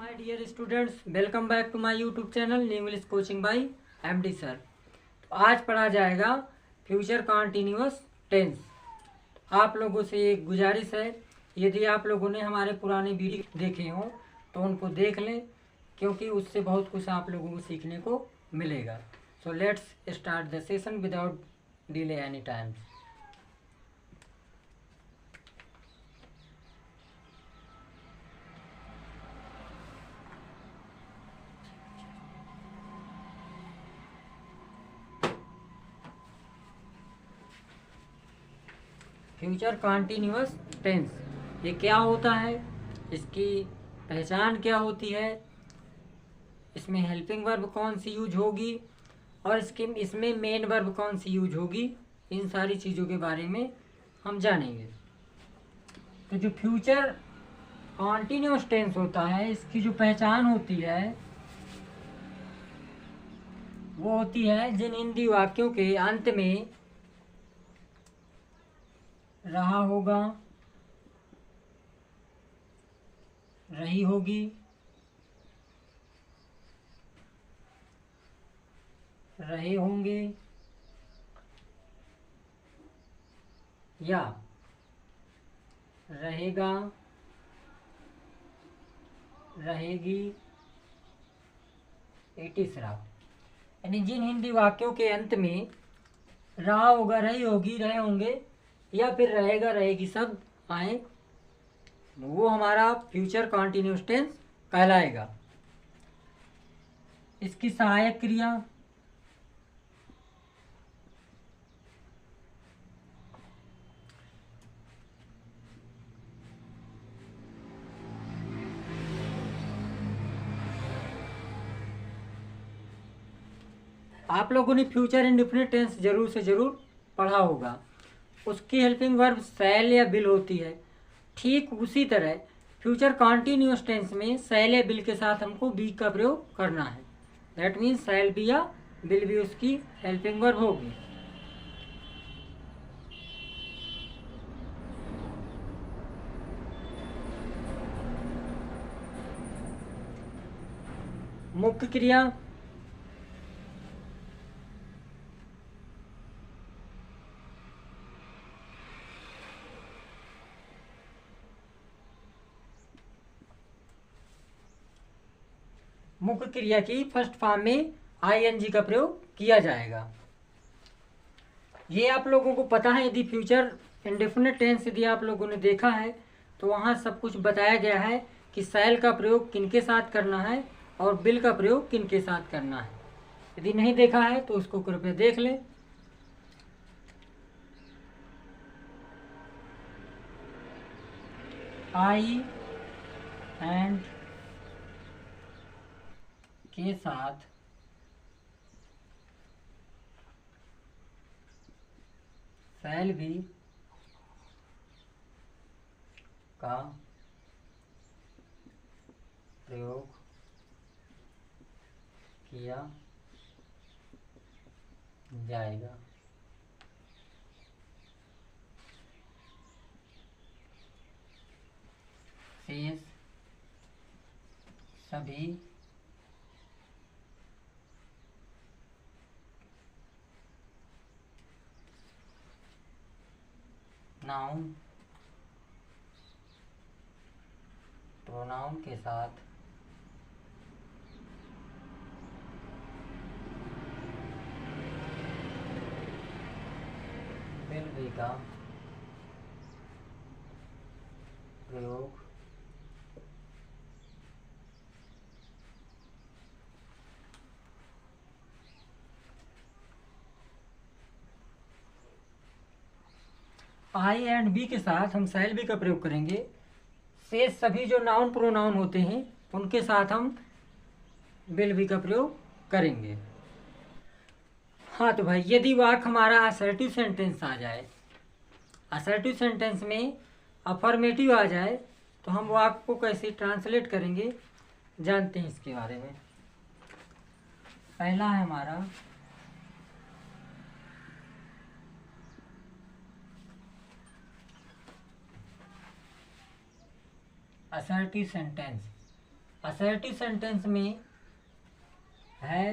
Hi dear students, welcome back to my YouTube channel New English Coaching by MD sir. तो आज पढ़ा जाएगा future continuous tense. आप लोगों से एक गुजारिश है, यदि आप लोगों ने हमारे पुराने वीडियो देखे हों तो उनको देख लें, क्योंकि उससे बहुत कुछ आप लोगों को सीखने को मिलेगा। So let's start the session without delay any time. Future continuous tense ये क्या होता है, इसकी पहचान क्या होती है, इसमें हेल्पिंग वर्ब कौन सी यूज होगी और इसमें मेन वर्ब कौन सी यूज होगी, इन सारी चीज़ों के बारे में हम जानेंगे। तो जो फ्यूचर कॉन्टिन्यूअस टेंस होता है, इसकी जो पहचान होती है वो होती है जिन हिंदी वाक्यों के अंत में रहा होगा, रही होगी, रहे होंगे या रहेगा, रहेगी, तीसरा, यानी जिन हिंदी वाक्यों के अंत में रहा होगा, रही होगी, रहे होंगे या फिर रहेगा, रहेगी शब्द आए, वो हमारा फ्यूचर कॉन्टिन्यूअस टेंस कहलाएगा। इसकी सहायक क्रिया आप लोगों ने फ्यूचर इंडेफिनिट टेंस जरूर से जरूर पढ़ा होगा। उसकी हेल्पिंग वर्ब शैल या विल होती है। ठीक उसी तरह फ्यूचर कॉन्टिन्यूअस टेंस में शैल या विल के साथ हमको बी का प्रयोग करना है। दैट मीन्स शैल बी या विल भी उसकी हेल्पिंग वर्ब होगी। मुख्य क्रिया मुख्य क्रिया की फर्स्ट फॉर्म में आईएनजी का प्रयोग किया जाएगा। ये आप लोगों को पता है। यदि फ्यूचर इंडेफिनिट टेंस यदि आप लोगों ने देखा है तो वहाँ सब कुछ बताया गया है कि शैल का प्रयोग किनके साथ करना है और विल का प्रयोग किनके साथ करना है। यदि नहीं देखा है तो उसको कृपया देख लें। आई एंड के साथ शैल भी का प्रयोग किया जाएगा। शेष सभी नाउन प्रोनाउन के साथ विल भी का प्रयोग आई एंड बी के साथ हम शैल बी का प्रयोग करेंगे। शेष सभी जो नाउन प्रोनाउन होते हैं उनके साथ हम विल बी का प्रयोग करेंगे। हाँ तो भाई, यदि वाक्य हमारा असर्टिव सेंटेंस आ जाए, असर्टिव सेंटेंस में अफर्मेटिव आ जाए, तो हम वाक्य को कैसे ट्रांसलेट करेंगे जानते हैं इसके बारे में। पहला है हमारा assertive सेंटेंस। असर्टिव सेंटेंस में है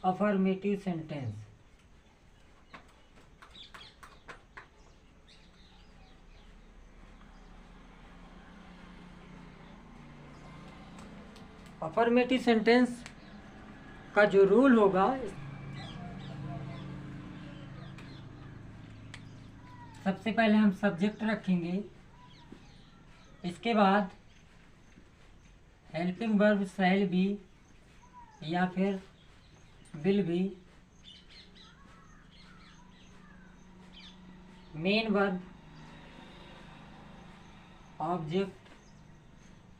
अफर्मेटिव सेंटेंस। अफर्मेटिव सेंटेंस का जो रूल होगा, सबसे पहले हम सब्जेक्ट रखेंगे, इसके बाद हेल्पिंग वर्ब शैल बी या फिर will be, main verb, object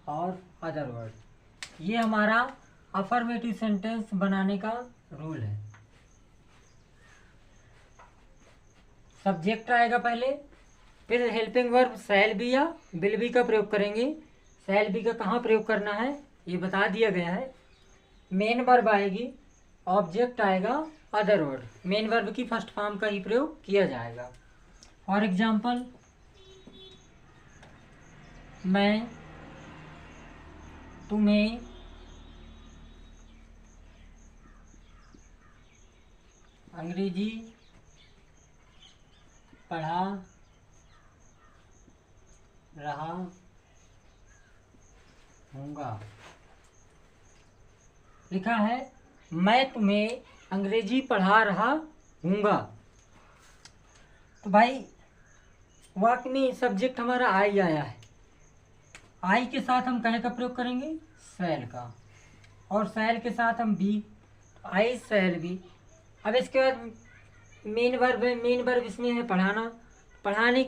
और अदर वर्ड। ये हमारा अफर्मेटिव सेंटेंस बनाने का रूल है। सब्जेक्ट आएगा पहले, फिर हेल्पिंग वर्ब शैल बी या विल बी का प्रयोग करेंगे। शैल बी का कहाँ प्रयोग करना है ये बता दिया गया है। मेन वर्ब आएगी, ऑब्जेक्ट आएगा, अदर वर्ड। मेन वर्ब की फर्स्ट फॉर्म का ही प्रयोग किया जाएगा। फॉर एग्जाम्पल, मैं तुम्हें अंग्रेजी पढ़ा रहा हूँगा। लिखा है मैं तुम्हें अंग्रेजी पढ़ा रहा हूँगा। तो भाई वाक्य में सब्जेक्ट हमारा आई आया है। आई के साथ हम कहे का प्रयोग करेंगे, शैल का, और शैल के साथ हम बी, आई शैल बी। अब इसके बाद मेन वर्ब है, मेन वर्ब इसमें है पढ़ाना। पढ़ाने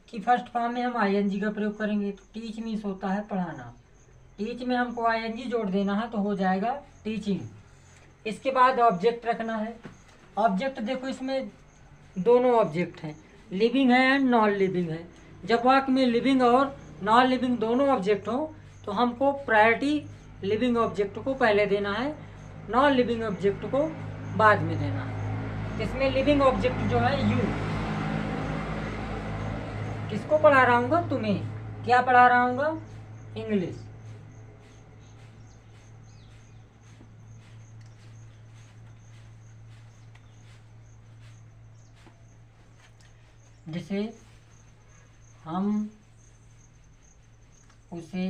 की फर्स्ट फॉर्म में हम आईएनजी का प्रयोग करेंगे। तो टीच मीन्स होता है पढ़ाना, टीच में हमको आईएनजी जोड़ देना है तो हो जाएगा टीचिंग। इसके बाद ऑब्जेक्ट रखना है। ऑब्जेक्ट देखो इसमें दोनों ऑब्जेक्ट हैं, लिविंग है एंड नॉन लिविंग है। जब वाक्य में लिविंग और नॉन लिविंग दोनों ऑब्जेक्ट हो तो हमको प्रायोरिटी लिविंग ऑब्जेक्ट को पहले देना है, नॉन लिविंग ऑब्जेक्ट को बाद में देना है। इसमें लिविंग ऑब्जेक्ट जो है यू, किसको पढ़ा रहा हूँ? तुम्हें। क्या पढ़ा रहा हूँ? इंग्लिश। जिसे हम उसे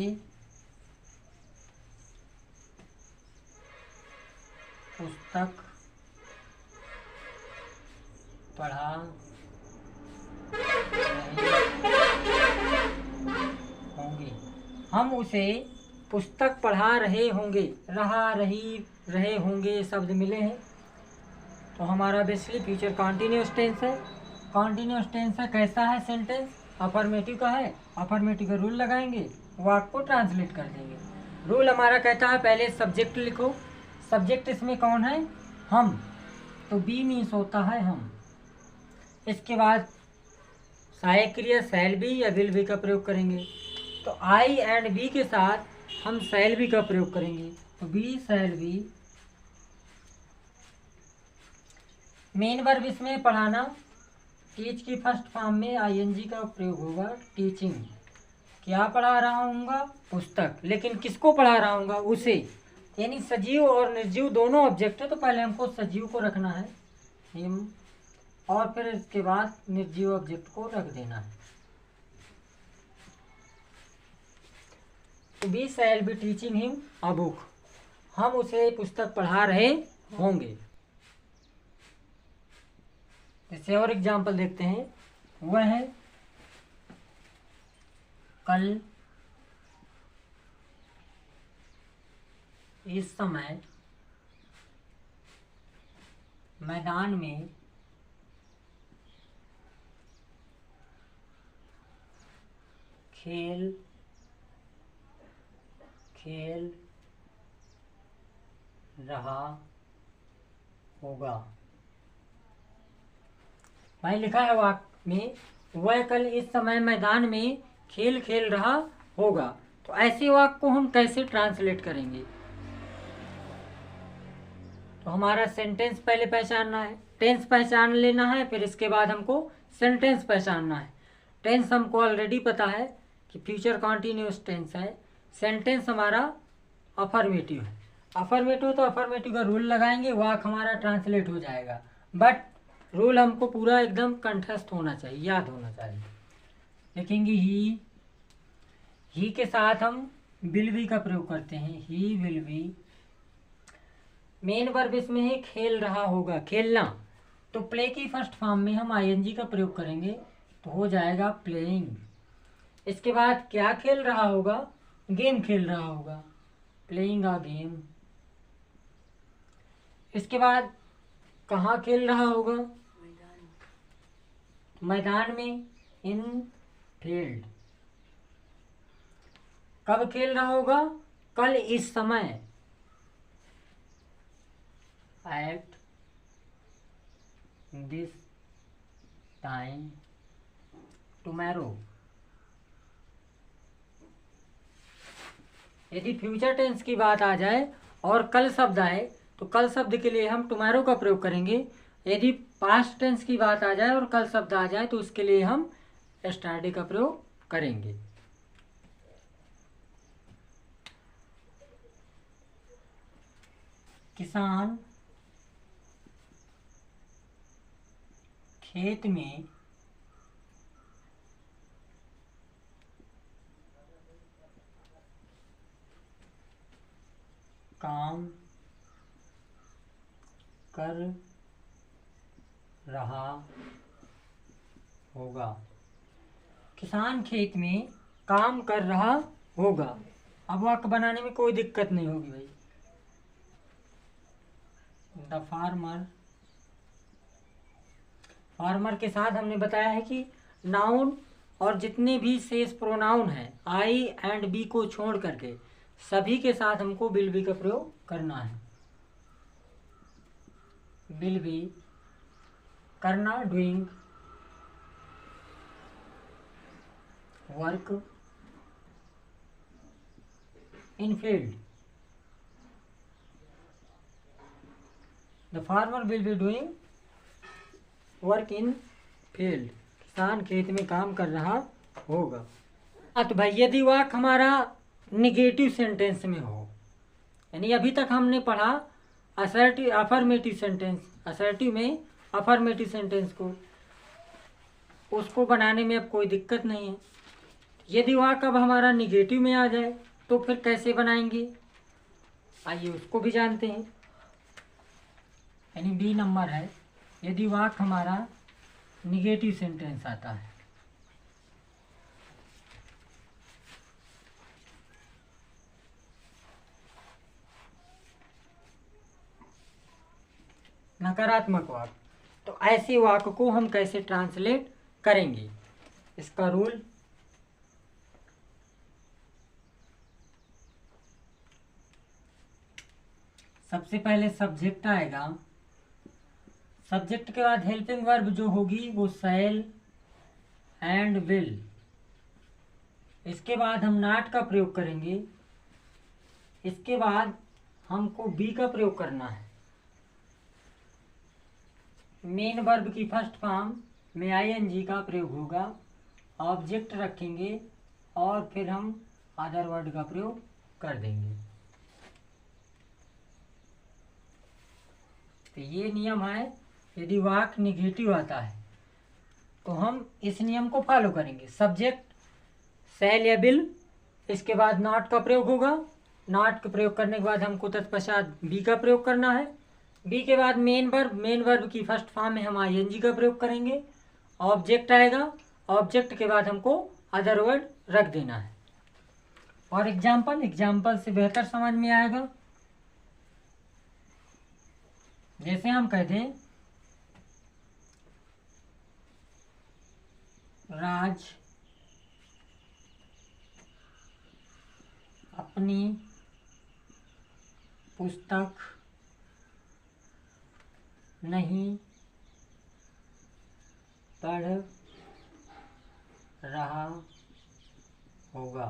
पुस्तक पढ़ा रहे होंगे। हम उसे पुस्तक पढ़ा रहे होंगे। रहा, रही, रहे होंगे शब्द मिले हैं तो हमारा बेसिकली फ्यूचर कॉन्टिन्यूअस टेंस है। कॉन्टिन्यूअस टेंस है, कैसा है सेंटेंस? अफर्मेटिव का है। अफर्मेटिव का रूल लगाएंगे, वाक्य को ट्रांसलेट कर देंगे। रूल हमारा कहता है पहले सब्जेक्ट लिखो। सब्जेक्ट इसमें कौन है? हम। तो बी मीन्स होता है हम। इसके बाद सहायक क्रिया शैल बी या विल बी का प्रयोग करेंगे। तो आई एंड बी के साथ हम शैल बी का प्रयोग करेंगे। तो be shall be. Main verb इसमें पढ़ाना, टीच की फर्स्ट फॉर्म में आईएनजी का प्रयोग होगा, टीचिंग। क्या पढ़ा रहा हूँगा? पुस्तक। लेकिन किसको पढ़ा रहा हूँगा? उसे। यानी सजीव और निर्जीव दोनों ऑब्जेक्ट है तो पहले हमको सजीव को रखना है हिम, और फिर इसके बाद निर्जीव ऑब्जेक्ट को रख देना है। तो be shall be teaching him a book. हम उसे पुस्तक पढ़ा रहे होंगे। जैसे और एग्जाम्पल देखते हैं, वह है कल इस समय मैदान में खेल रहा होगा। भाई लिखा है वाक्य में वह कल इस समय मैदान में खेल रहा होगा। तो ऐसे वाक्य को हम कैसे ट्रांसलेट करेंगे? तो हमारा सेंटेंस पहले पहचानना है, टेंस पहचान लेना है, फिर इसके बाद हमको सेंटेंस पहचानना है। टेंस हमको ऑलरेडी पता है कि फ्यूचर कॉन्टिन्यूअस टेंस है। सेंटेंस हमारा अफर्मेटिव है। अफर्मेटिव तो अफर्मेटिव का रूल लगाएंगे, वाक हमारा ट्रांसलेट हो जाएगा, बट रूल हमको पूरा एकदम कंठस्थ होना चाहिए, याद होना चाहिए। देखेंगे ही के साथ हम विल बी का प्रयोग करते हैं। He will be, main verb इसमें है खेल रहा होगा, खेलना, तो प्ले की फर्स्ट फॉर्म में हम आईएनजी का प्रयोग करेंगे तो हो जाएगा प्लेइंग। इसके बाद क्या खेल रहा होगा, गेम खेल रहा होगा, प्लेइंग अ गेम। इसके बाद कहाँ खेल रहा होगा, मैदान में, इन फील्ड। कब खेल रहा होगा, कल इस समय, एट दिस टाइम टुमारो। यदि फ्यूचर टेंस की बात आ जाए और कल शब्द आए तो कल शब्द के लिए हम टुमारो का प्रयोग करेंगे। यदि पास्ट टेंस की बात आ जाए और कल शब्द आ जाए तो उसके लिए हम यस्टरडे का प्रयोग करेंगे। किसान खेत में काम कर रहा होगा। किसान खेत में काम कर रहा होगा। अब वाक्य बनाने में कोई दिक्कत नहीं होगी भाई। द फार्मर, फार्मर के साथ हमने बताया है कि नाउन और जितने भी शेष प्रोनाउन हैं आई एंड बी को छोड़ करके सभी के साथ हमको विल बी का प्रयोग करना है। विल बी करना, doing work in field. The farmer will be doing work in field. किसान खेत में काम कर रहा होगा। तो भाई यदि वाक्य हमारा निगेटिव सेंटेंस में हो, यानी अभी तक हमने पढ़ा असर्टिव अफर्मेटिव सेंटेंस, असर्टिव में अफर्मेटिव सेंटेंस को, उसको बनाने में अब कोई दिक्कत नहीं है। यदि वाक्य अब हमारा निगेटिव में आ जाए तो फिर कैसे बनाएंगे, आइए उसको भी जानते हैं। यानी बी नंबर है, यदि वाक्य हमारा निगेटिव सेंटेंस आता है, नकारात्मक वाक्य, तो ऐसे वाक्य को हम कैसे ट्रांसलेट करेंगे, इसका रूल सबसे पहले सब्जेक्ट आएगा। सब्जेक्ट के बाद हेल्पिंग वर्ब जो होगी वो शैल एंड विल। इसके बाद हम नॉट का प्रयोग करेंगे। इसके बाद हमको बी का प्रयोग करना है। मेन वर्ब की फर्स्ट फॉर्म में आईएनजी का प्रयोग होगा। ऑब्जेक्ट रखेंगे और फिर हम अदर वर्ड का प्रयोग कर देंगे। तो ये नियम है। यदि वाक्य निगेटिव आता है तो हम इस नियम को फॉलो करेंगे। सब्जेक्ट शैल या विल, इसके बाद नॉट का प्रयोग होगा। नॉट का प्रयोग करने के बाद हमको तत्पश्चात बी का प्रयोग करना है। बी के बाद मेन वर्ब की फर्स्ट फॉर्म में हम आईएनजी का प्रयोग करेंगे। ऑब्जेक्ट आएगा, ऑब्जेक्ट के बाद हमको अदर वर्ड रख देना है। और एग्जाम्पल से बेहतर समझ में आएगा। जैसे हम कहते हैं राज अपनी पुस्तक नहीं पढ़ रहा होगा।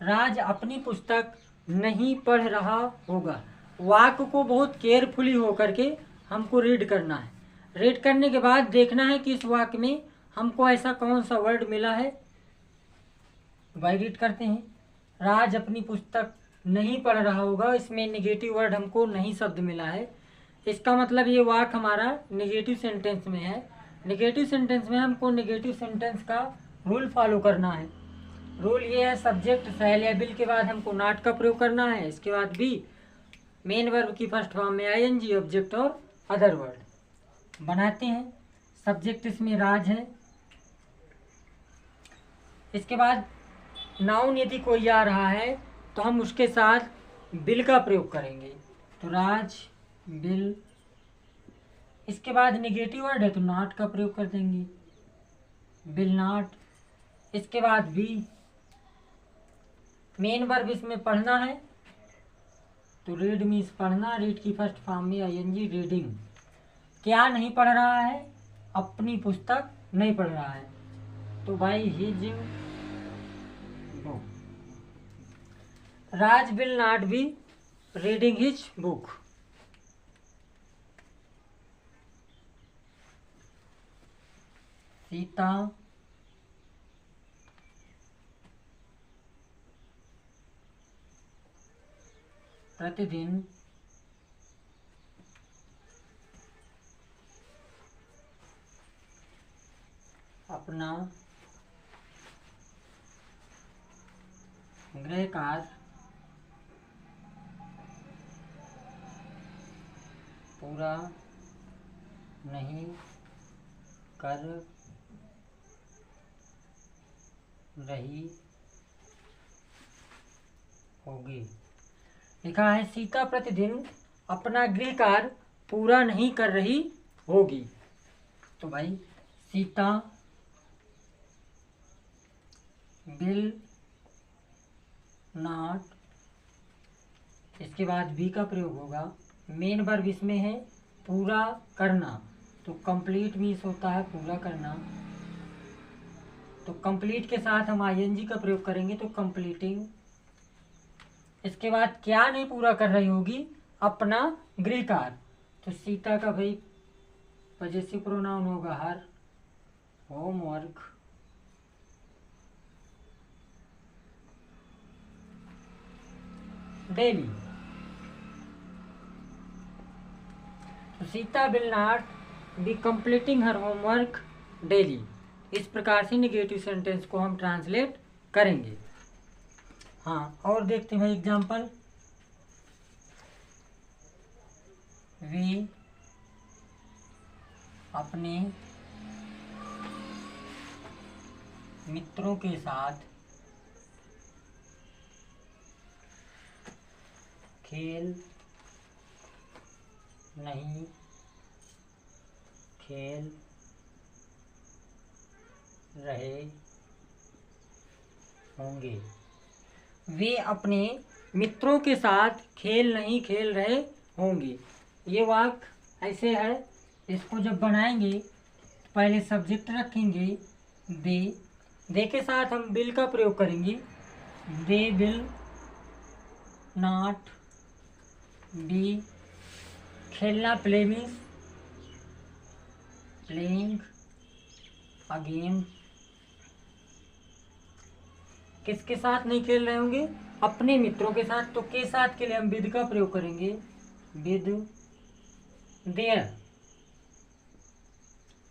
राज अपनी पुस्तक नहीं पढ़ रहा होगा। वाक्य को बहुत केयरफुली होकर के हमको रीड करना है। रीड करने के बाद देखना है कि इस वाक्य में हमको ऐसा कौन सा वर्ड मिला है। भाई रीड करते हैं, राज अपनी पुस्तक नहीं पढ़ रहा होगा, इसमें नेगेटिव वर्ड हमको नहीं शब्द मिला है, इसका मतलब ये वाक्य हमारा नेगेटिव सेंटेंस में है। नेगेटिव सेंटेंस में हमको नेगेटिव सेंटेंस का रूल फॉलो करना है। रूल ये है, सब्जेक्ट शैल या विल के बाद हमको नॉट का प्रयोग करना है, इसके बाद बी मेन वर्ब की फर्स्ट फॉर्म में आईएनजी, ऑब्जेक्ट और अदर वर्ड बनाते हैं। सब्जेक्ट इसमें राज है, इसके बाद नाउन यदि कोई आ रहा है तो हम उसके साथ बिल का प्रयोग करेंगे, तो राज बिल। इसके बाद नेगेटिव वर्ड है तो नॉट का प्रयोग कर देंगे, बिल नॉट। इसके बाद बी मेन वर्ब इसमें पढ़ना है, तो रीड मीन्स पढ़ना, रीड की फर्स्ट फॉर्म में आईएनजी, रीडिंग। क्या नहीं पढ़ रहा है? अपनी पुस्तक नहीं पढ़ रहा है, तो भाई his book. Raj will not be reading his book. Sita प्रतिदिन अपना गृह कार्य पूरा नहीं कर रही होगी। लिखा है सीता प्रतिदिन अपना गृह कार्य पूरा नहीं कर रही होगी, तो भाई सीता विल नॉट, इसके बाद बी का प्रयोग होगा। मेन वर्ब इसमें है पूरा करना, तो कंप्लीट मीन्स होता है पूरा करना, तो कंप्लीट के साथ हम आईएनजी का प्रयोग करेंगे, तो कंप्लीटिंग। इसके बाद क्या नहीं पूरा कर रही होगी? अपना गृह कार्य, तो सीता का भाई पजेसिव प्रोनाउन होगा हर, होमवर्क। डेली, तो Sita will not be completing her homework daily. इस प्रकार से नेगेटिव सेंटेंस को हम ट्रांसलेट करेंगे। हाँ, और देखते हैं एग्जाम्पल। वे अपने मित्रों के साथ खेल नहीं खेल रहे होंगे। वे अपने मित्रों के साथ खेल नहीं खेल रहे होंगे। ये वाक्य ऐसे है, इसको जब बनाएंगे तो पहले सब्जेक्ट रखेंगे दे, दे के साथ हम विल का प्रयोग करेंगे, दे विल नॉट बी। खेलना play means playing a game. किसके साथ नहीं खेल रहे होंगे? अपने मित्रों के साथ, तो के साथ के लिए हम विद का प्रयोग करेंगे, विद देयर,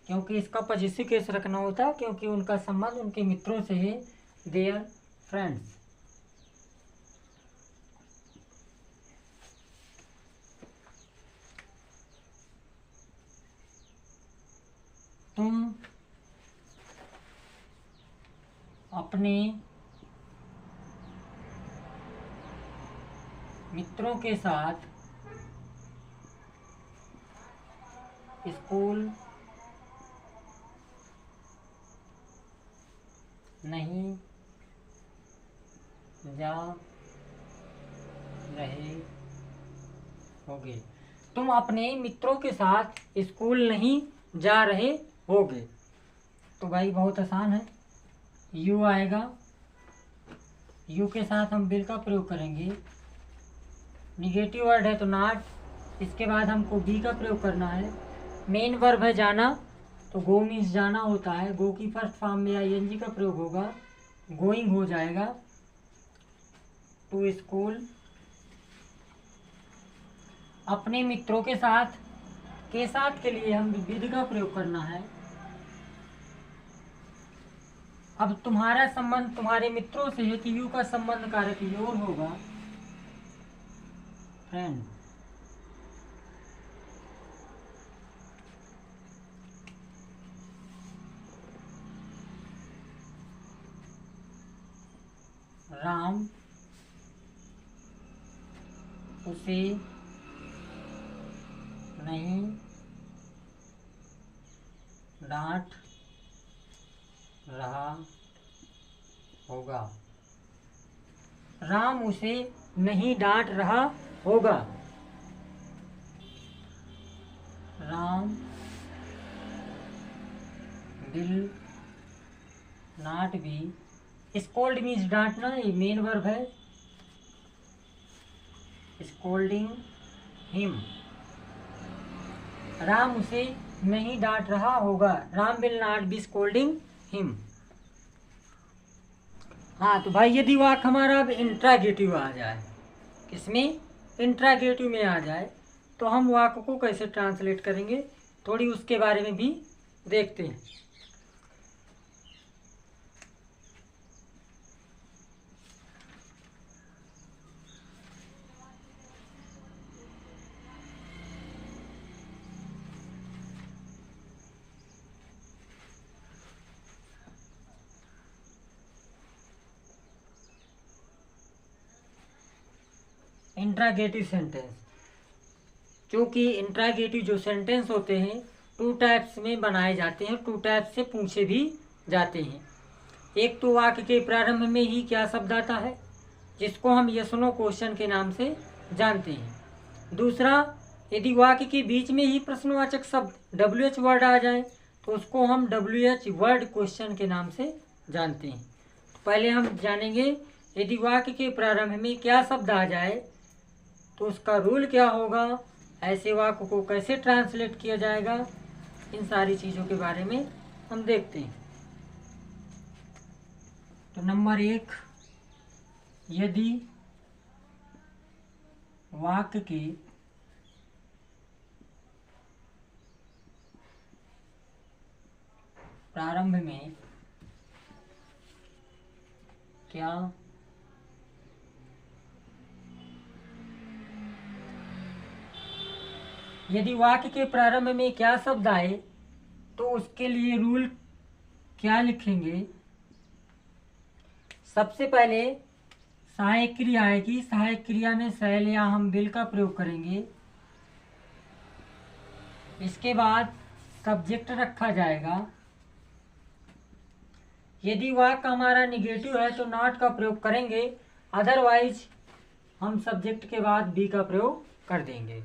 क्योंकि इसका पॉजिटिव केस रखना होता है, क्योंकि उनका संबंध उनके मित्रों से है, देयर फ्रेंड्स। तुम अपने मित्रों के साथ स्कूल नहीं जा रहे होगे। तुम अपने मित्रों के साथ स्कूल नहीं जा रहे होगे, तो भाई बहुत आसान है, यू आएगा, यू के साथ हम विल का प्रयोग करेंगे। निगेटिव वर्ड है तो नॉट, इसके बाद हमको बी का प्रयोग करना है। मेन वर्ब है जाना, तो गो मीन्स जाना होता है, गो की फर्स्ट फॉर्म में आईएनजी का प्रयोग होगा, गोइंग हो जाएगा। टू स्कूल अपने मित्रों के साथ के लिए हम विधि का प्रयोग करना है। अब तुम्हारा संबंध तुम्हारे मित्रों से है कि यू का संबंध कारक योर होगा फ्रेंड। राम उसे नहीं डांट रहा होगा। राम उसे नहीं डांट रहा होगा। Ram will not be, scold means डांटना, ये मेन वर्ब है। स्कोल्डिंग हिम, राम उसे नहीं डांट रहा होगा। Ram will not be scolding him. हाँ तो भाई यदि वाक्य हमारा अब इंट्रागेटिव आ जाए, किसमें? इंट्रागेटिव में आ जाए, तो हम वाक्य को कैसे ट्रांसलेट करेंगे, थोड़ी उसके बारे में भी देखते हैं। इंट्रागेटिव सेंटेंस, क्योंकि इंट्रागेटिव जो सेंटेंस होते हैं टू टाइप्स में बनाए जाते हैं, टू टाइप से पूछे भी जाते हैं। एक तो वाक्य के प्रारंभ में ही क्या शब्द आता है, जिसको हम यस नो क्वेश्चन के नाम से जानते हैं। दूसरा, यदि वाक्य के बीच में ही प्रश्नवाचक शब्द WH वर्ड आ जाए तो उसको हम WH वर्ड क्वेश्चन के नाम से जानते हैं। तो पहले हम जानेंगे यदि वाक्य के प्रारंभ में क्या शब्द आ जाए तो उसका रूल क्या होगा, ऐसे वाक्य को कैसे ट्रांसलेट किया जाएगा, इन सारी चीज़ों के बारे में हम देखते हैं। तो नंबर 1, यदि वाक्य के प्रारंभ में क्या यदि वाक्य के प्रारंभ में क्या शब्द आए तो उसके लिए रूल क्या लिखेंगे। सबसे पहले सहायक क्रिया आएगी, सहायक क्रिया में शैल या हम विल का प्रयोग करेंगे। इसके बाद सब्जेक्ट रखा जाएगा। यदि वाक्य हमारा निगेटिव है तो नॉट का प्रयोग करेंगे, अदरवाइज हम सब्जेक्ट के बाद बी का प्रयोग कर देंगे।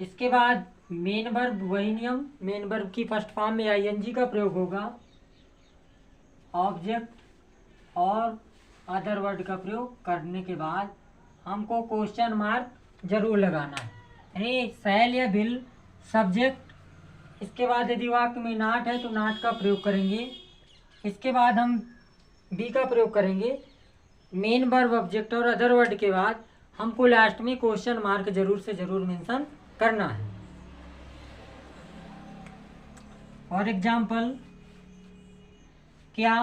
इसके बाद मेन वर्ब, वही नियम, मेन वर्ब की फर्स्ट फॉर्म में ING का प्रयोग होगा। ऑब्जेक्ट और अदर वर्ड का प्रयोग करने के बाद हमको क्वेश्चन मार्क जरूर लगाना है, यानी शैल या विल सब्जेक्ट। इसके बाद यदि वाक्य में नॉट है तो नॉट का प्रयोग करेंगे। इसके बाद हम बी का प्रयोग करेंगे। मेन वर्ब, ऑब्जेक्ट और अदर वर्ड के बाद हमको लास्ट में क्वेश्चन मार्क जरूर से जरूर मेंशन करना है। फॉर एग्जाम्पल, क्या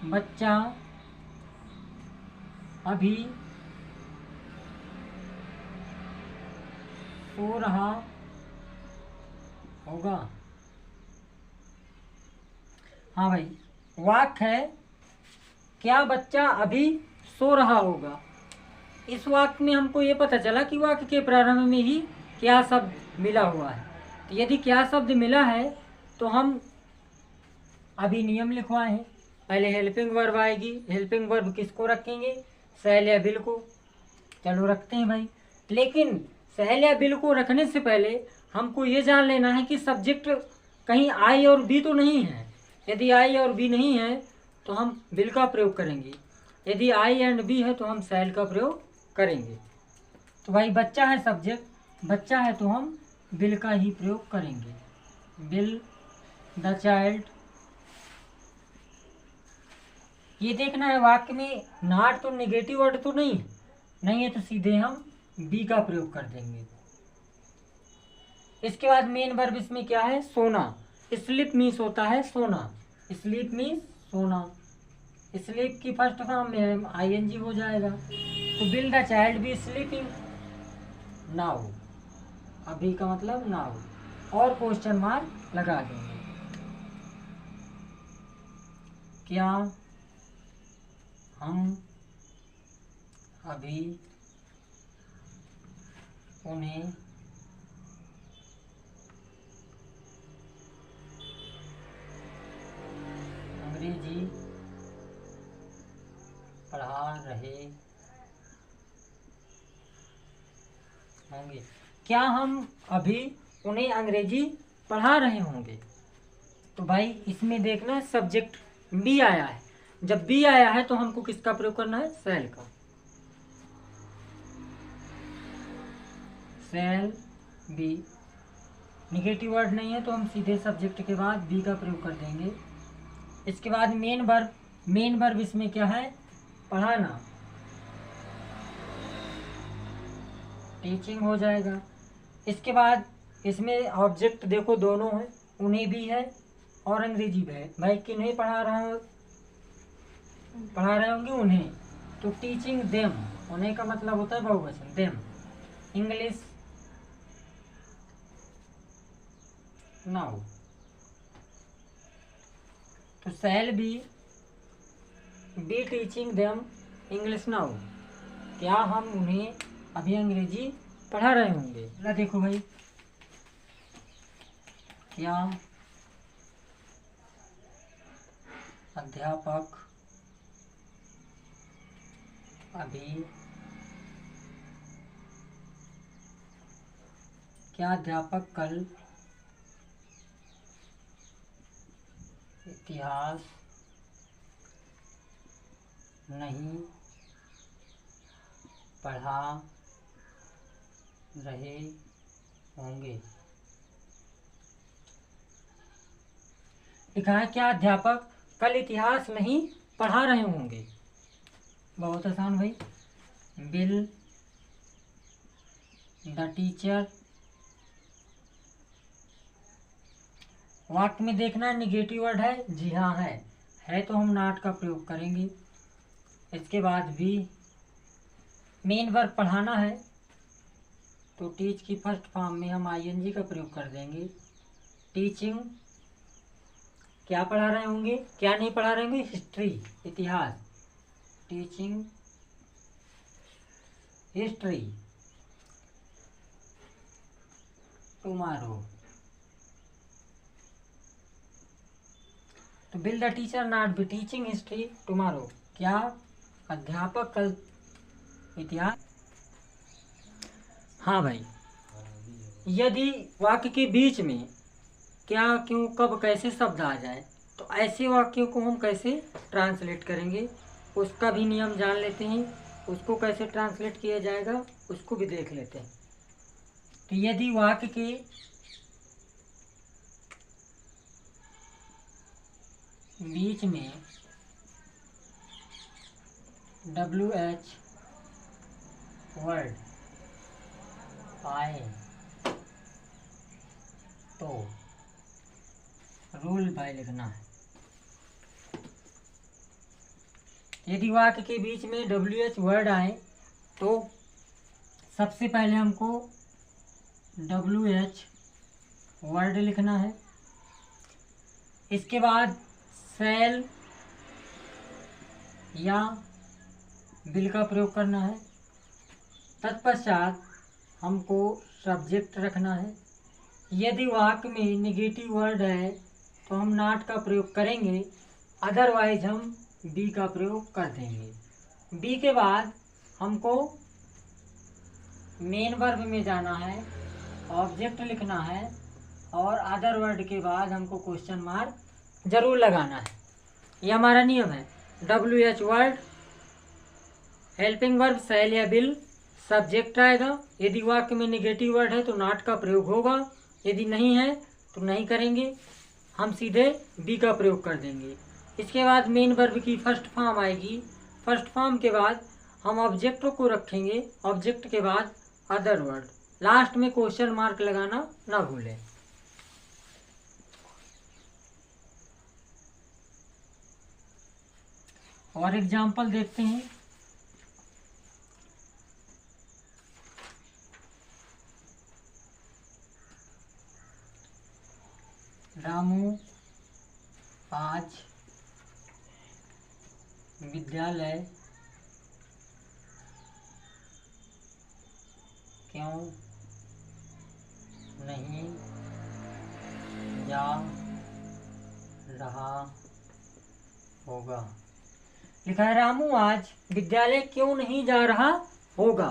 बच्चा अभी सो रहा होगा। हाँ भाई, वाक्य है क्या बच्चा अभी सो रहा होगा। इस वाक्य में हमको ये पता चला कि वाक्य के प्रारंभ में ही क्या शब्द मिला हुआ है। तो यदि क्या शब्द मिला है तो हम अभी नियम लिखवाए हैं। पहले हेल्पिंग वर्ब आएगी, हेल्पिंग वर्ब किसको रखेंगे, शैल या विल को। चलो रखते हैं भाई, लेकिन शैल या विल को रखने से पहले हमको ये जान लेना है कि सब्जेक्ट कहीं आई और बी तो नहीं है। यदि आई और बी नहीं है तो हम विल का प्रयोग करेंगे, यदि आई एंड बी है तो हम शैल का प्रयोग करेंगे। तो भाई बच्चा है सब्जेक्ट, बच्चा है तो हम विल का ही प्रयोग करेंगे। Will the child. ये देखना है वाक्य में नॉट तो नेगेटिव वर्ड तो नहीं है, नहीं है तो सीधे हम बी का प्रयोग कर देंगे। इसके बाद मेन वर्ब इसमें क्या है, सोना। स्लीप मीन्स होता है सोना, स्लीप मीन्स सोना। स्लीप की फर्स्ट फॉर्म में आईएनजी हो जाएगा, तो will the child B sleeping now, अभी का मतलब नाउ, और क्वेश्चन मार्क लगा देंगे। क्या हम अभी उन्हें अंग्रेजी पढ़ा रहे होंगे? क्या हम अभी उन्हें अंग्रेजी पढ़ा रहे होंगे? तो भाई इसमें देखना सब्जेक्ट बी आया है, जब बी आया है तो हमको किसका प्रयोग करना है, शैल का। शैल बी, निगेटिव वर्ड नहीं है तो हम सीधे सब्जेक्ट के बाद बी का प्रयोग कर देंगे। इसके बाद मेन वर्ब इसमें क्या है, पढ़ाना, टीचिंग हो जाएगा। इसके बाद इसमें ऑब्जेक्ट देखो दोनों है, उन्हें भी है और अंग्रेजी भी है। भाई किन्हें पढ़ा रहे होंगे, उन्हें, तो टीचिंग देम, उन्हें का मतलब होता है बहुवचन, देम इंग्लिश नाउ। तो shall be teaching them English now, क्या हम उन्हें अभी अंग्रेजी पढ़ा रहे होंगे। ना देखो भाई, क्या अध्यापक अभी कल इतिहास नहीं पढ़ा रहे होंगे? लिखा है क्या अध्यापक कल इतिहास नहीं पढ़ा रहे होंगे। बहुत आसान भाई, विल द टीचर, वाक्य में देखना निगेटिव वर्ड है, जी हाँ है तो हम नॉट का प्रयोग करेंगे। इसके बाद भी मेन वर्ब पढ़ाना है तो टीच की फर्स्ट फॉर्म में हम आईएनजी का प्रयोग कर देंगे। टीचिंग, क्या पढ़ा रहे होंगे, क्या नहीं पढ़ा रहे होंगे, हिस्ट्री, इतिहास, टीचिंग हिस्ट्री टुमारो। तो will the teacher not be teaching history tomorrow, क्या अध्यापक कल इतिहास। हाँ भाई, यदि वाक्य के बीच में क्या, क्यों, कब, कैसे शब्द आ जाए तो ऐसे वाक्यों को हम कैसे ट्रांसलेट करेंगे, उसका भी नियम जान लेते हैं। उसको कैसे ट्रांसलेट किया जाएगा उसको भी देख लेते हैं। तो यदि वाक्य के बीच में WH वर्ड आए तो रूल बाय लिखना है। यदि वाक्य के बीच में WH वर्ड आए तो सबसे पहले हमको WH वर्ड लिखना है। इसके बाद शैल या विल का प्रयोग करना है। तत्पश्चात हमको सब्जेक्ट रखना है। यदि वाक्य में निगेटिव वर्ड है तो हम नॉट का प्रयोग करेंगे, अदरवाइज हम बी का प्रयोग कर देंगे। बी के बाद हमको मेन वर्ब में जाना है, ऑब्जेक्ट लिखना है और अदर वर्ड के बाद हमको क्वेश्चन मार्क जरूर लगाना है। ये हमारा नियम है। WH वर्ड, हेल्पिंग वर्ब शैल या विल, सब्जेक्ट आएगा। यदि वाक्य में निगेटिव वर्ड है तो नॉट का प्रयोग होगा, यदि नहीं है तो नहीं करेंगे, हम सीधे बी का प्रयोग कर देंगे। इसके बाद मेन वर्ब की फर्स्ट फॉर्म आएगी। फर्स्ट फॉर्म के बाद हम ऑब्जेक्ट को रखेंगे, ऑब्जेक्ट के बाद अदर वर्ड, लास्ट में क्वेश्चन मार्क लगाना ना भूलें। और एग्जाम्पल देखते हैं। रामू आज विद्यालय क्यों नहीं जा रहा होगा। लिखा है रामू आज विद्यालय क्यों नहीं जा रहा होगा।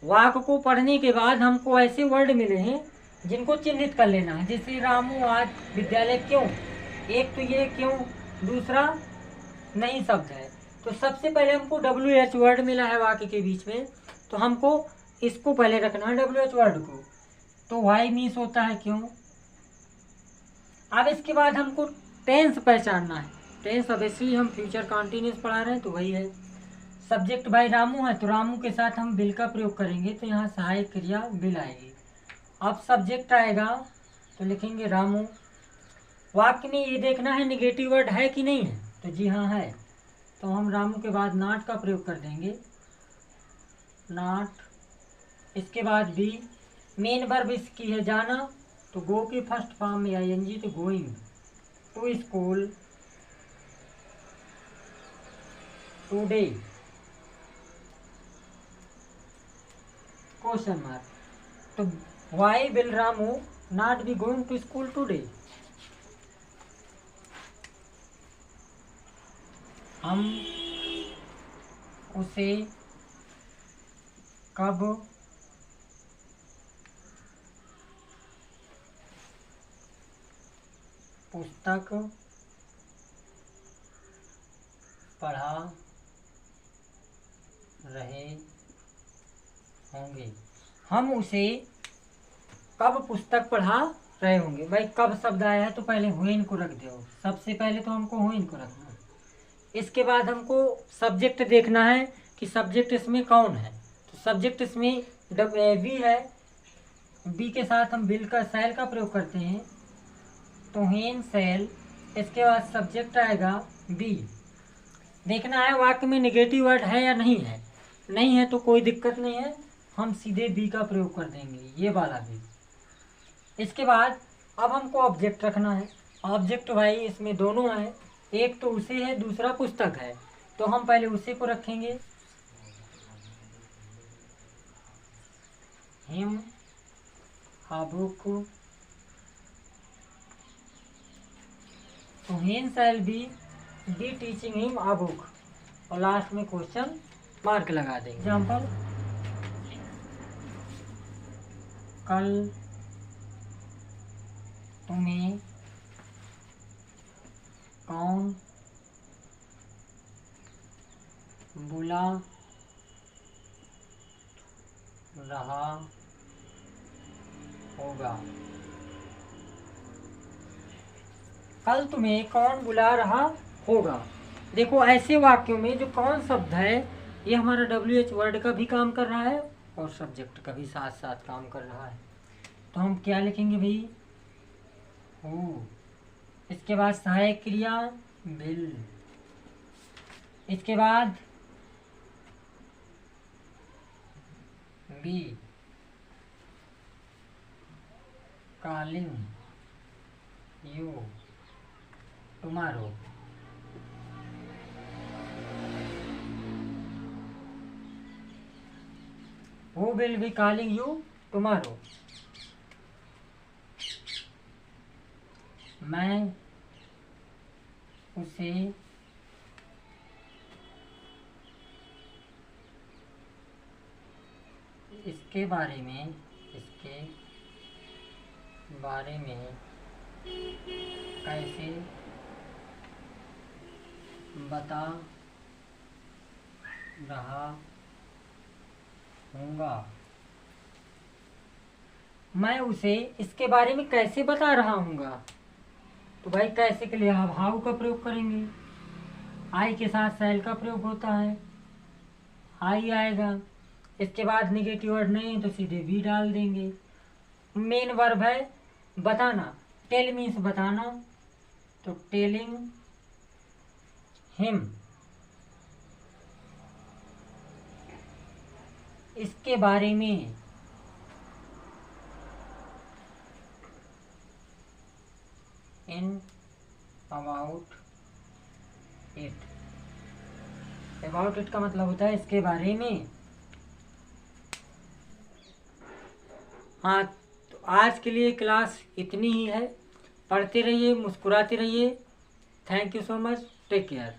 वाक्य को पढ़ने के बाद हमको ऐसे वर्ड मिले हैं जिनको चिन्हित कर लेना है। जैसे रामू आज विद्यालय क्यों, एक तो ये क्यों, दूसरा नहीं शब्द है। तो सबसे पहले हमको WH वर्ड मिला है वाक्य के बीच में, तो हमको इसको पहले रखना है WH वर्ड को। तो वाई मीन्स होता है क्यों। अब इसके बाद हमको टेंस पहचानना है। टेंस ऑब्वियसली हम फ्यूचर कंटिन्यूअस पढ़ा रहे हैं तो वही है। सब्जेक्ट भाई रामू है तो रामू के साथ हम विल का प्रयोग करेंगे, तो यहाँ सहायक क्रिया विल आएगी। अब सब्जेक्ट आएगा तो लिखेंगे रामू। वाक्य में ये देखना है निगेटिव वर्ड है कि नहीं है, तो जी हाँ है, तो हम रामू के बाद नॉट का प्रयोग कर देंगे, नॉट। इसके बाद बी, मेन वर्ब इसकी है जाना, तो गो की फर्स्ट फॉर्म में ING, तो going to school today, question mark. तो why will Ramu not be going to school today. हम उसे कब पुस्तक पढ़ा रहे होंगे। हम उसे कब पुस्तक पढ़ा रहे होंगे। भाई कब शब्द आया है तो पहले व्हेन को रख दो, सबसे पहले तो हमको व्हेन को रखना है। इसके बाद हमको सब्जेक्ट देखना है कि सब्जेक्ट इसमें कौन है। तो सब्जेक्ट इसमें बी है, बी के साथ हम विल का सैल का प्रयोग करते हैं, तो हेन सैल। इसके बाद सब्जेक्ट आएगा बी। देखना है वाक्य में निगेटिव वर्ड है या नहीं है। नहीं है तो कोई दिक्कत नहीं है, हम सीधे बी का प्रयोग कर देंगे, ये वाला भी। इसके बाद अब हमको ऑब्जेक्ट रखना है। ऑब्जेक्ट भाई इसमें दोनों है, एक तो उसे है, दूसरा पुस्तक है, तो हम पहले उसे को रखेंगे, हिम a book, तो him shell be teaching him a book, और लास्ट में क्वेश्चन मार्क लगा देंगे। एग्जाम्पल, कल तुम्हें कौन बुला रहा होगा। कल तुम्हें कौन बुला रहा होगा। देखो ऐसे वाक्यों में जो कौन शब्द है ये हमारा WH वर्ड का भी काम कर रहा है और सब्जेक्ट का भी साथ साथ काम कर रहा है। तो हम क्या लिखेंगे भाई, हु। इसके बाद सहायक क्रिया विल। इसके बाद be, calling you tomorrow. Who will be calling you tomorrow? मैं उसे इसके बारे में कैसे बता रहा हूँगा। मैं उसे इसके बारे में कैसे बता रहा हूँगा। तो भाई कैसे के लिए हाउ का प्रयोग करेंगे, आई के साथ शैल का प्रयोग होता है, आई आएगा। इसके बाद निगेटिव वर्ड नहीं है तो सीधे वी डाल देंगे। मेन वर्ब है बताना, टेल मीन्स बताना, तो टेलिंग हिम, इसके बारे में। In about it, about it का मतलब होता है इसके बारे में। हाँ, तो आज के लिए क्लास इतनी ही है। पढ़ते रहिए, मुस्कुराते रहिए। Thank you so much, take care.